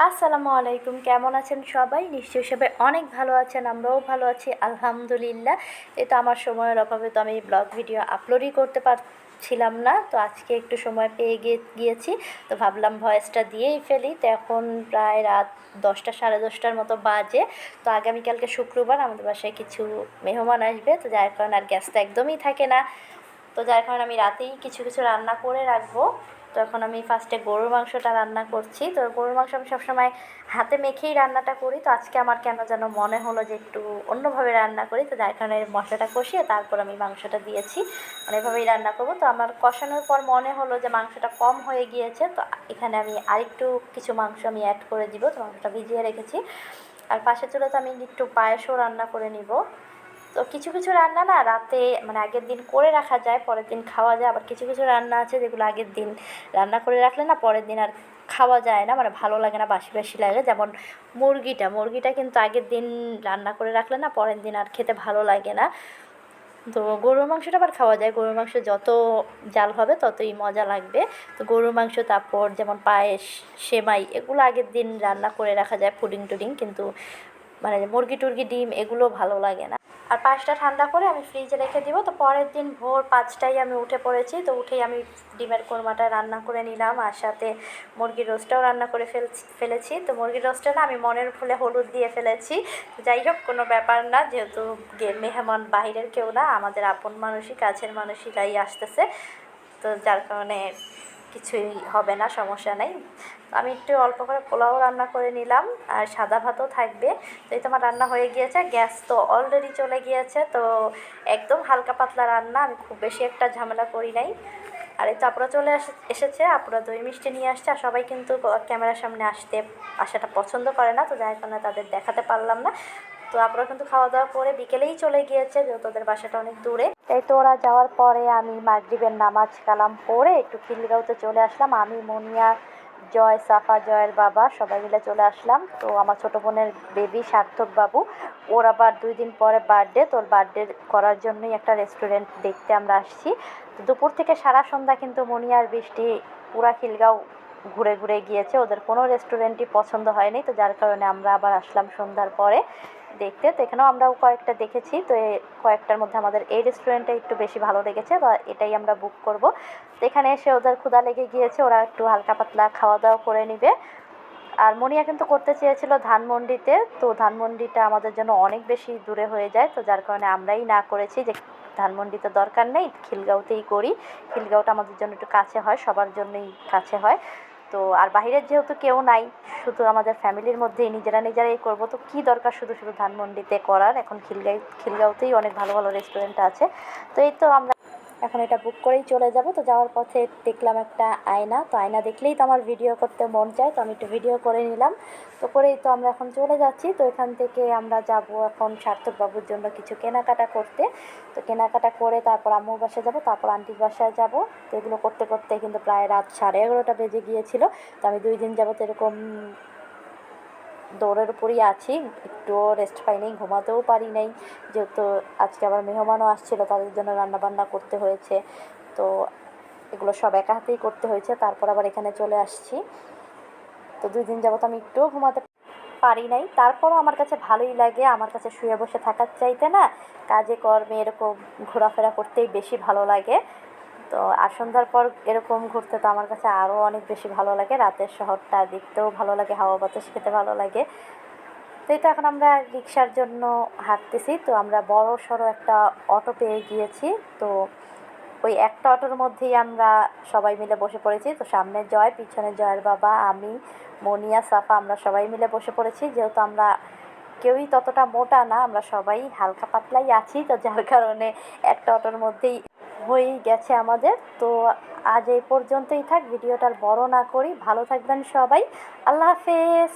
আসসালামু আলাইকুম, কেমন আছেন সবাই? নিশ্চয়ই সবাই অনেক ভালো আছেন, আমরাও ভালো আছি আলহামদুলিল্লাহ। এই তো আমার সময়ের অভাবে তো আমি ব্লগ ভিডিও আপলোডই করতে পারছিলাম না, তো আজকে একটু সময় পেয়ে গিয়েছি, তো ভাবলাম ভয়েসটা দিয়েই ফেলি। তো এখন প্রায় রাত 10টা, সাড়ে 10টার মতো বাজে। তো আগামীকালকে শুক্রবার আমাদের বাসায় কিছু মেহমান আসবে, তো যার কারণে আর গ্যাস তো একদমই থাকে না, তো যার কারণে আমি রাতেই কিছু কিছু রান্না করে রাখবো। তো এখন আমি ফার্স্টে গরুর মাংসটা রান্না করছি। তো গরুর মাংস আমি সবসময় হাতে মেখেই রান্নাটা করি, তো আজকে আমার কেন যেন মনে হলো যে একটু অন্যভাবে রান্না করি, তো যার কারণে মশলাটা কষিয়ে তারপর আমি মাংসটা দিয়েছি, মানে এভাবেই রান্না করবো। তো আমার কষানোর পর মনে হলো যে মাংসটা কম হয়ে গিয়েছে, তো এখানে আমি আরেকটু কিছু মাংস আমি অ্যাড করে দিব। তো মাংসটা ভিজিয়ে রেখেছি। আর পাশের চুলাতে আমি একটু পায়েসও রান্না করে নিব। তো কিছু কিছু রান্না না রাতে, মানে আগের দিন করে রাখা যায়, পরের দিন খাওয়া যায়। আবার কিছু কিছু রান্না আছে যেগুলো আগের দিন রান্না করে রাখলে না পরের দিন আর খাওয়া যায় না, মানে ভালো লাগে না, বাসি বাসি লাগে। যেমন মুরগিটা কিন্তু আগের দিন রান্না করে রাখলে না পরের দিন আর খেতে ভালো লাগে না। তো গরুর মাংসটা আবার খাওয়া যায়, গরুর মাংস যত জাল হবে ততই মজা লাগবে। তো গরুর মাংস, তারপর যেমন পায়েস, সেমাই, এগুলো আগের দিন রান্না করে রাখা যায়, পুডিং টুডিং, কিন্তু মানে মুরগি টুরগি, ডিম, এগুলো ভালো লাগে না। আর পায়েসটা ঠান্ডা করে আমি ফ্রিজে রেখে দিব। তো পরের দিন ভোর 5টায় আমি উঠে পড়েছি, তো উঠেই আমি ডিমের কোরমাটা রান্না করে নিলাম, আর সাথে মুরগির রোস্টটাও রান্না করে ফেলেছি। তো মুরগির রোস্টটা না আমি মনের ভুলে হলুদ দিয়ে ফেলেছি। যাই হোক, কোনো ব্যাপার না, যেহেতু মেহমান বাহিরের কেউ না, আমাদের আপন মানুষই, কাছের মানুষইরাই আসতেছে, তো যার কারণে কিছুই হবে না, সমস্যা নেই। আমি একটু অল্প করে পোলাও রান্না করে নিলাম, আর সাদা ভাতও থাকবে। তো এই তো আমার রান্না হয়ে গিয়েছে, গ্যাস তো অলরেডি চলে গিয়েছে। তো একদম হালকা পাতলা রান্না, আমি খুব বেশি একটা ঝামেলা করি নাই। আর এই তো আপুরা চলে এসেছে, আপুরা দই মিষ্টি নিয়ে আসছে। আর সবাই কিন্তু ক্যামেরার সামনে আসাটা পছন্দ করে না, তো যার কারণে তাদের দেখাতে পারলাম না। তো আপুরা কিন্তু খাওয়া দাওয়া করে বিকেলেই চলে গিয়েছে, যেহেতু ওদের বাসাটা অনেক দূরে। তাই তো ওরা যাওয়ার পরে আমি মাগরিবের নামাজ কালাম পড়ে একটু খিলগাঁওতে চলে আসলাম। আমি, মনিয়া, জয়, সাফা, জয়ের বাবা সবাই মিলে চলে আসলাম। তো আমার ছোটো বোনের বেবি সার্থক বাবু, ওর আবার 2 দিন পরে বার্থডে, তোর বার্থডে করার জন্যই একটা রেস্টুরেন্ট দেখতে আমরা আসছি। তো দুপুর থেকে সারা সন্ধ্যা কিন্তু মনিয়ার বৃষ্টি পুরা খিলগাঁও ঘুরে ঘুরে গিয়েছে, ওদের কোনো রেস্টুরেন্টই পছন্দ হয়নি। তো যার কারণে আমরা আবার আসলাম সন্ধ্যার পরে দেখতে। তো এখানেও আমরাও কয়েকটা দেখেছি, তো কয়েকটার মধ্যে আমাদের এই রেস্টুরেন্টটা একটু বেশি ভালো লেগেছে, তো এটাই আমরা বুক করব। তো এখানে এসে ওদের ক্ষুধা লেগে গিয়েছে, ওরা একটু হালকা পাতলা খাওয়া দাওয়া করে নিবে। আর মনিয়া কিন্তু করতে চেয়েছিল ধানমন্ডিতে, তো ধানমন্ডিটা আমাদের জন্য অনেক বেশি দূরে হয়ে যায়, তো যার কারণে আমরাই না করেছি যে ধানমন্ডিতে দরকার নেই, খিলগাঁওতেই করি। খিলগাঁওটা আমাদের জন্য একটু কাছে হয়, সবার জন্যই কাছে হয়। তো আর বাহিরের যেহেতু কেউ নাই, শুধু আমাদের ফ্যামিলির মধ্যেই নিজেরাই করব, তো কী দরকার শুধু শুধু ধানমন্ডিতে করার। এখন খিলগাঁওতেই অনেক ভালো ভালো রেস্টুরেন্ট আছে। তো এই তো আমরা এখন এটা বুক করেই চলে যাব। তো যাওয়ার পথে দেখলাম একটা আয়না, তো আয়না দেখলেই তো আমার ভিডিও করতে মন চায়, তো আমি একটু ভিডিও করে নিলাম। তো করেই তো আমরা এখন চলে যাচ্ছি। তো এখান থেকে আমরা যাব এখন সার্থক বাবুর জন্য কিছু কেনাকাটা করতে। তো কেনাকাটা করে তারপর আম্মুর বাসায় যাব, তারপর আন্টির বাসায় যাব। তো এগুলো করতে করতে কিন্তু প্রায় রাত 11:30 বেজে গিয়েছিল। তো আমি 2 দিন যাবত এরকম দৌড়ের উপরই আছি, একটুও রেস্ট পাই নাই, ঘুমাতেও পারি নাই, যেহেতু আজকে আবার মেহমানও আসছিলো, তাদের জন্য রান্নাবান্না করতে হয়েছে। তো এগুলো সব একা হাতেই করতে হয়েছে, তারপর আবার এখানে চলে আসছি। তো 2 দিন যাবত আমি একটুও ঘুমাতে পারি নাই, তারপরও আমার কাছে ভালোই লাগে। আমার কাছে শুয়ে বসে থাকার চাইতে না কাজে কর্মে এরকম ঘোরাফেরা করতেই বেশি ভালো লাগে। তো আর সন্ধ্যার পর এরকম ঘুরতে তো আমার কাছে আরও অনেক বেশি ভালো লাগে, রাতের শহরটা দেখতেও ভালো লাগে, হাওয়া বাতাস খেতে ভালো লাগে। তো এই তো এখন আমরা রিক্সার জন্য হাঁটতেছি। তো আমরা বড় সড়ো একটা অটো পেয়ে গিয়েছি। তো ওই একটা অটোর মধ্যেই আমরা সবাই মিলে বসে পড়েছি। তো সামনে জয়, পিছনে জয়ের বাবা, আমি, মনিয়া, সাফা, আমরা সবাই মিলে বসে পড়েছি। যেহেতু আমরা কেউই ততটা মোটা না, আমরা সবাই হালকা পাতলাই আছি, তো যার কারণে একটা অটোর মধ্যেই হয়েই গেছে আমাদের। তো আজ এই পর্যন্তই থাক, ভিডিওটার বড় না করি। ভালো থাকবেন সবাই, আল্লাহ হাফেজ।